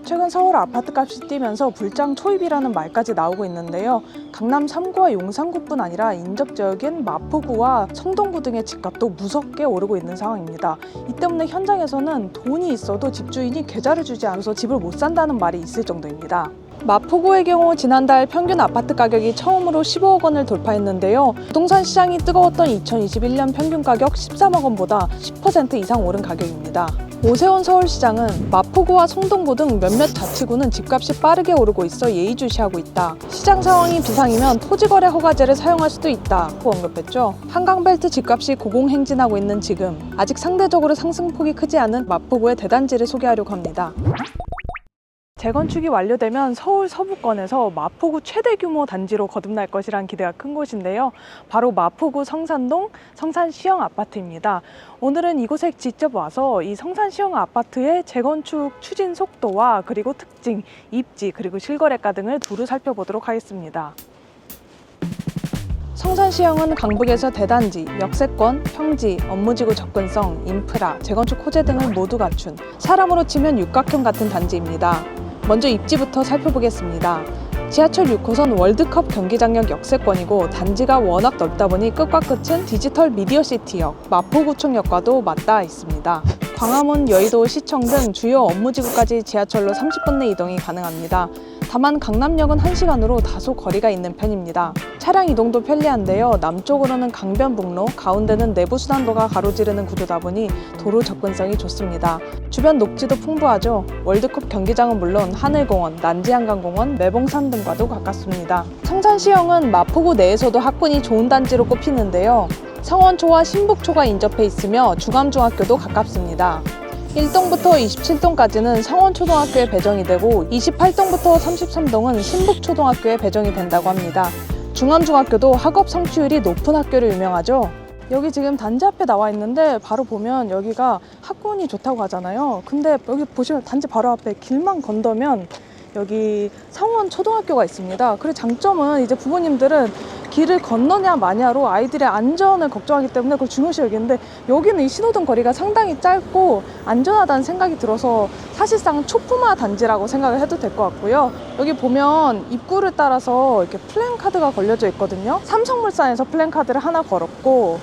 최근 서울 아파트값이 뛰면서 불장 초입이라는 말까지 나오고 있는데요. 강남 3구와 용산구뿐 아니라 인접지역인 마포구와 성동구 등의 집값도 무섭게 오르고 있는 상황입니다. 이 때문에 현장에서는 돈이 있어도 집주인이 계좌를 주지 않아서 집을 못 산다는 말이 있을 정도입니다. 마포구의 경우 지난달 평균 아파트 가격이 처음으로 15억 원을 돌파했는데요. 부동산 시장이 뜨거웠던 2021년 평균 가격 13억 원보다 10% 이상 오른 가격입니다. 오세훈 서울시장은 마포구와 성동구 등 몇몇 자치구는 집값이 빠르게 오르고 있어 예의주시하고 있다. 시장 상황이 비상이면 토지거래 허가제를 사용할 수도 있다고 언급했죠. 한강벨트 집값이 고공행진하고 있는 지금 아직 상대적으로 상승폭이 크지 않은 마포구의 대단지를 소개하려고 합니다. 재건축이 완료되면 서울 서부권에서 마포구 최대 규모 단지로 거듭날 것이란 기대가 큰 곳인데요. 바로 마포구 성산동 성산시형 아파트입니다. 오늘은 이곳에 직접 와서 이 성산시형 아파트의 재건축 추진 속도와 그리고 특징, 입지, 그리고 실거래가 등을 두루 살펴보도록 하겠습니다. 성산시형은 강북에서 대단지, 역세권, 평지, 업무지구 접근성, 인프라, 재건축 호재 등을 모두 갖춘 사람으로 치면 육각형 같은 단지입니다. 먼저 입지부터 살펴보겠습니다. 지하철 6호선 월드컵 경기장역 역세권이고 단지가 워낙 넓다 보니 끝과 끝은 디지털 미디어시티역, 마포구청역과도 맞닿아 있습니다. 광화문, 여의도, 시청 등 주요 업무지구까지 지하철로 30분 내 이동이 가능합니다. 다만 강남역은 1시간으로 다소 거리가 있는 편입니다. 차량 이동도 편리한데요. 남쪽으로는 강변북로, 가운데는 내부순환도가 가로지르는 구조다 보니 도로 접근성이 좋습니다. 주변 녹지도 풍부하죠. 월드컵 경기장은 물론 하늘공원, 난지한강공원, 매봉산 등과도 가깝습니다. 성산시형은 마포구 내에서도 학군이 좋은 단지로 꼽히는데요. 성원초와 신북초가 인접해 있으며 중암중학교도 가깝습니다. 1동부터 27동까지는 성원초등학교에 배정이 되고 28동부터 33동은 신북초등학교에 배정이 된다고 합니다. 중암중학교도 학업 성취율이 높은 학교로 유명하죠. 여기 지금 단지 앞에 나와 있는데 바로 보면 여기가 학군이 좋다고 하잖아요. 근데 여기 보시면 단지 바로 앞에 길만 건너면 여기 성원초등학교가 있습니다. 그리고 장점은 이제 부모님들은 길을 건너냐 마냐로 아이들의 안전을 걱정하기 때문에 그걸 중요시 여기는데 여기는 이 신호등 거리가 상당히 짧고 안전하다는 생각이 들어서 사실상 초품화 단지라고 생각을 해도 될 것 같고요. 여기 보면 입구를 따라서 이렇게 플랜카드가 걸려져 있거든요. 삼성물산에서 플랜카드를 하나 걸었고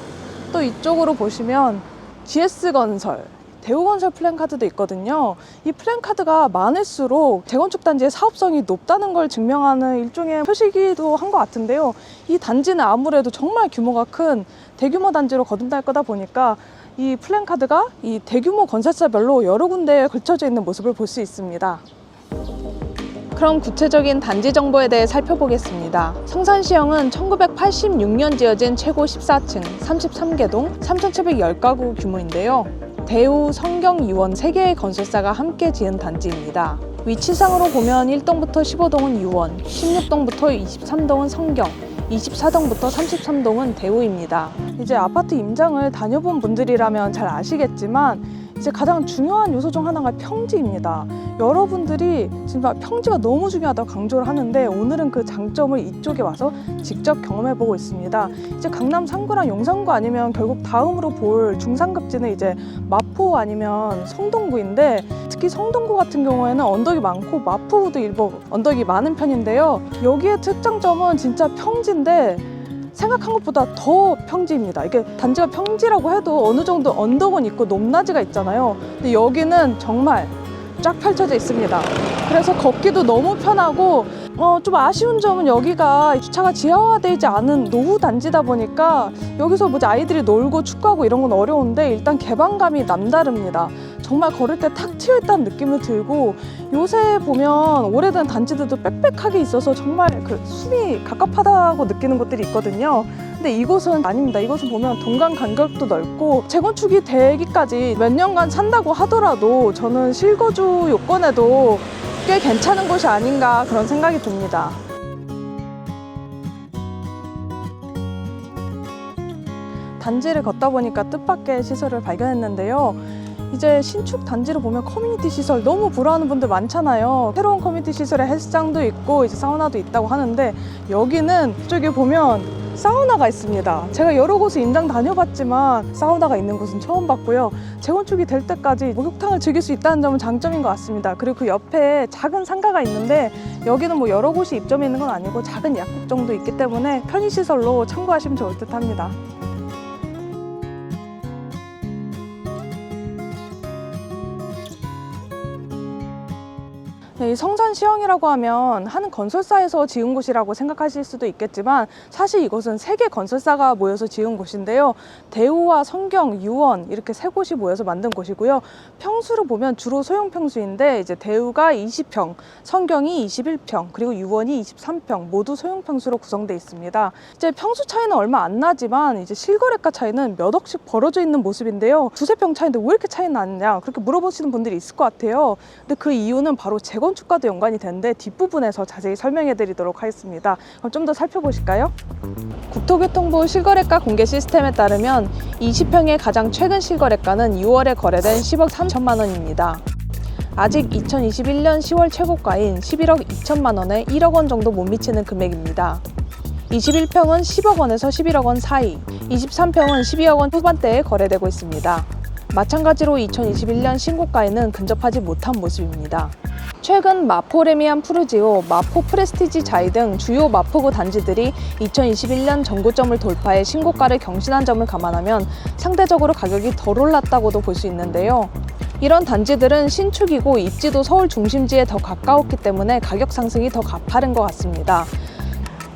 또 이쪽으로 보시면 GS건설, 대우건설 플랜카드도 있거든요. 이 플랜카드가 많을수록 재건축 단지의 사업성이 높다는 걸 증명하는 일종의 표시기도 한 것 같은데요. 이 단지는 아무래도 정말 규모가 큰 대규모 단지로 거듭날 거다 보니까 이 플랜카드가 이 대규모 건설사별로 여러 군데에 걸쳐져 있는 모습을 볼 수 있습니다. 그럼 구체적인 단지 정보에 대해 살펴보겠습니다. 성산시형은 1986년 지어진 최고 14층 33개 동 3,710가구 규모인데요. 대우, 성경, 유원 3개의 건설사가 함께 지은 단지입니다. 위치상으로 보면 1동부터 15동은 유원, 16동부터 23동은 성경, 24동부터 33동은 대우입니다. 이제 아파트 임장을 다녀본 분들이라면 잘 아시겠지만 이제 가장 중요한 요소 중 하나가 평지입니다. 여러분들이 진짜 평지가 너무 중요하다고 강조를 하는데 오늘은 그 장점을 이쪽에 와서 직접 경험해보고 있습니다. 이제 강남 3구랑 용산구 아니면 결국 다음으로 볼 중상급지는 이제 마포 아니면 성동구인데 특히 성동구 같은 경우에는 언덕이 많고 마포구도 일부 언덕이 많은 편인데요. 여기의 특장점은 진짜 평지인데 생각한 것보다 더 평지입니다. 이게 단지가 평지라고 해도 어느 정도 언덕은 있고 높낮이가 있잖아요. 근데 여기는 정말 쫙 펼쳐져 있습니다. 그래서 걷기도 너무 편하고 좀 아쉬운 점은 여기가 주차가 지하화되지 않은 노후 단지다 보니까 여기서 뭐지 아이들이 놀고 축구하고 이런 건 어려운데 일단 개방감이 남다릅니다. 정말 걸을 때 탁 트여있다는 느낌이 들고 요새 보면 오래된 단지들도 빽빽하게 있어서 정말 그 숨이 갑갑하다고 느끼는 곳들이 있거든요. 근데 이곳은 아닙니다. 이곳은 보면 동강 간격도 넓고 재건축이 되기까지 몇 년간 산다고 하더라도 저는 실거주 요건에도 꽤 괜찮은 곳이 아닌가 그런 생각이 듭니다. 단지를 걷다 보니까 뜻밖의 시설을 발견했는데요. 이제 신축 단지를 보면 커뮤니티 시설 너무 부러워하는 분들 많잖아요. 새로운 커뮤니티 시설에 헬스장도 있고 이제 사우나도 있다고 하는데 여기는 이쪽에 보면 사우나가 있습니다. 제가 여러 곳을 임장 다녀봤지만 사우나가 있는 곳은 처음 봤고요. 재건축이 될 때까지 목욕탕을 즐길 수 있다는 점은 장점인 것 같습니다. 그리고 그 옆에 작은 상가가 있는데 여기는 뭐 여러 곳이 입점해 있는 건 아니고 작은 약국 정도 있기 때문에 편의시설로 참고하시면 좋을 듯 합니다. 네, 이 성산시형이라고 하면 한 건설사에서 지은 곳이라고 생각하실 수도 있겠지만 사실 이곳은 세 개 건설사가 모여서 지은 곳인데요. 대우와 성경, 유원 이렇게 세 곳이 모여서 만든 곳이고요. 평수로 보면 주로 소형 평수인데 이제 대우가 20평, 성경이 21평, 그리고 유원이 23평 모두 소형 평수로 구성되어 있습니다. 이제 평수 차이는 얼마 안 나지만 이제 실거래가 차이는 몇 억씩 벌어져 있는 모습인데요. 두세 평 차이인데 왜 이렇게 차이 나느냐 그렇게 물어보시는 분들이 있을 것 같아요. 근데 그 이유는 바로 재건축과도 연관이 되는데 뒷부분에서 자세히 설명해 드리도록 하겠습니다. 그럼 좀 더 살펴보실까요? 국토교통부 실거래가 공개 시스템에 따르면 20평의 가장 최근 실거래가는 6월에 거래된 10억 3천만 원입니다. 아직 2021년 10월 최고가인 11억 2천만 원에 1억 원 정도 못 미치는 금액입니다. 21평은 10억 원에서 11억 원 사이, 23평은 12억 원 후반대에 거래되고 있습니다. 마찬가지로 2021년 신고가에는 근접하지 못한 모습입니다. 최근 마포 레미안 푸르지오, 마포 프레스티지 자이 등 주요 마포구 단지들이 2021년 전고점을 돌파해 신고가를 경신한 점을 감안하면 상대적으로 가격이 덜 올랐다고도 볼 수 있는데요. 이런 단지들은 신축이고 입지도 서울 중심지에 더 가까웠기 때문에 가격 상승이 더 가파른 것 같습니다.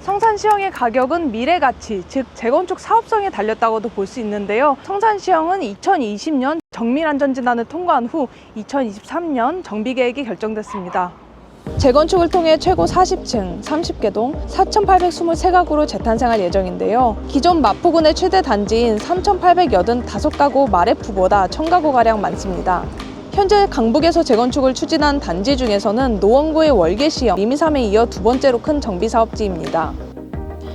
성산시형의 가격은 미래가치, 즉 재건축 사업성에 달렸다고도 볼 수 있는데요. 성산시형은 2020년 정밀안전진단을 통과한 후 2023년 정비계획이 결정됐습니다. 재건축을 통해 최고 40층, 30개 동, 4,823가구로 재탄생할 예정인데요. 기존 마포군의 최대 단지인 3,885가구 마레프보다 1,000가구가량 많습니다. 현재 강북에서 재건축을 추진한 단지 중에서는 노원구의 월계시형, 리미삼에 이어 두 번째로 큰 정비사업지입니다.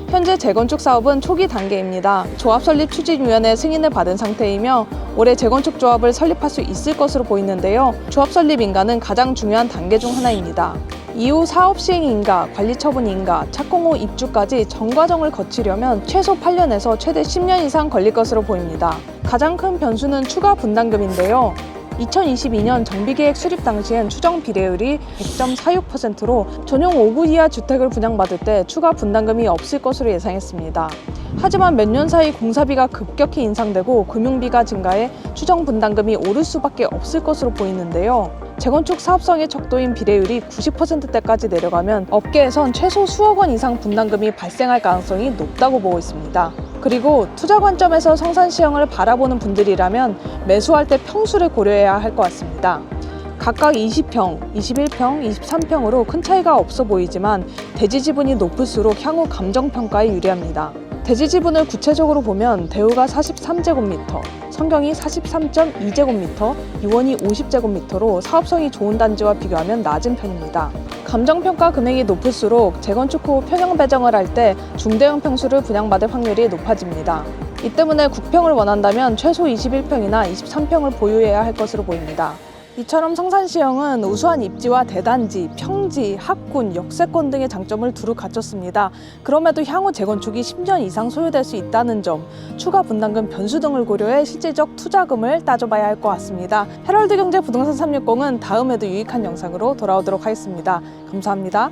현재 재건축 사업은 초기 단계입니다. 조합 설립 추진위원회 승인을 받은 상태이며 올해 재건축 조합을 설립할 수 있을 것으로 보이는데요. 조합 설립 인가는 가장 중요한 단계 중 하나입니다. 이후 사업 시행 인가, 관리 처분 인가, 착공 후 입주까지 전 과정을 거치려면 최소 8년에서 최대 10년 이상 걸릴 것으로 보입니다. 가장 큰 변수는 추가 분담금인데요. 2022년 정비계획 수립 당시엔 추정 비례율이 100.46%로 전용 5구 이하 주택을 분양받을 때 추가 분담금이 없을 것으로 예상했습니다. 하지만 몇 년 사이 공사비가 급격히 인상되고 금융비가 증가해 추정 분담금이 오를 수밖에 없을 것으로 보이는데요. 재건축 사업성의 척도인 비례율이 90%대까지 내려가면 업계에선 최소 수억 원 이상 분담금이 발생할 가능성이 높다고 보고 있습니다. 그리고 투자 관점에서 성산시형을 바라보는 분들이라면 매수할 때 평수를 고려해야 할 것 같습니다. 각각 20평, 21평, 23평으로 큰 차이가 없어 보이지만 대지 지분이 높을수록 향후 감정평가에 유리합니다. 대지 지분을 구체적으로 보면 대우가 43제곱미터, 성경이 43.2제곱미터, 유원이 50제곱미터로 사업성이 좋은 단지와 비교하면 낮은 편입니다. 감정평가 금액이 높을수록 재건축 후 평형 배정을 할 때 중대형 평수를 분양받을 확률이 높아집니다. 이 때문에 국평을 원한다면 최소 21평이나 23평을 보유해야 할 것으로 보입니다. 이처럼 성산시형은 우수한 입지와 대단지, 평지, 학군, 역세권 등의 장점을 두루 갖췄습니다. 그럼에도 향후 재건축이 10년 이상 소요될 수 있다는 점, 추가 분담금 변수 등을 고려해 실질적 투자금을 따져봐야 할 것 같습니다. 헤럴드 경제 부동산 360은 다음에도 유익한 영상으로 돌아오도록 하겠습니다. 감사합니다.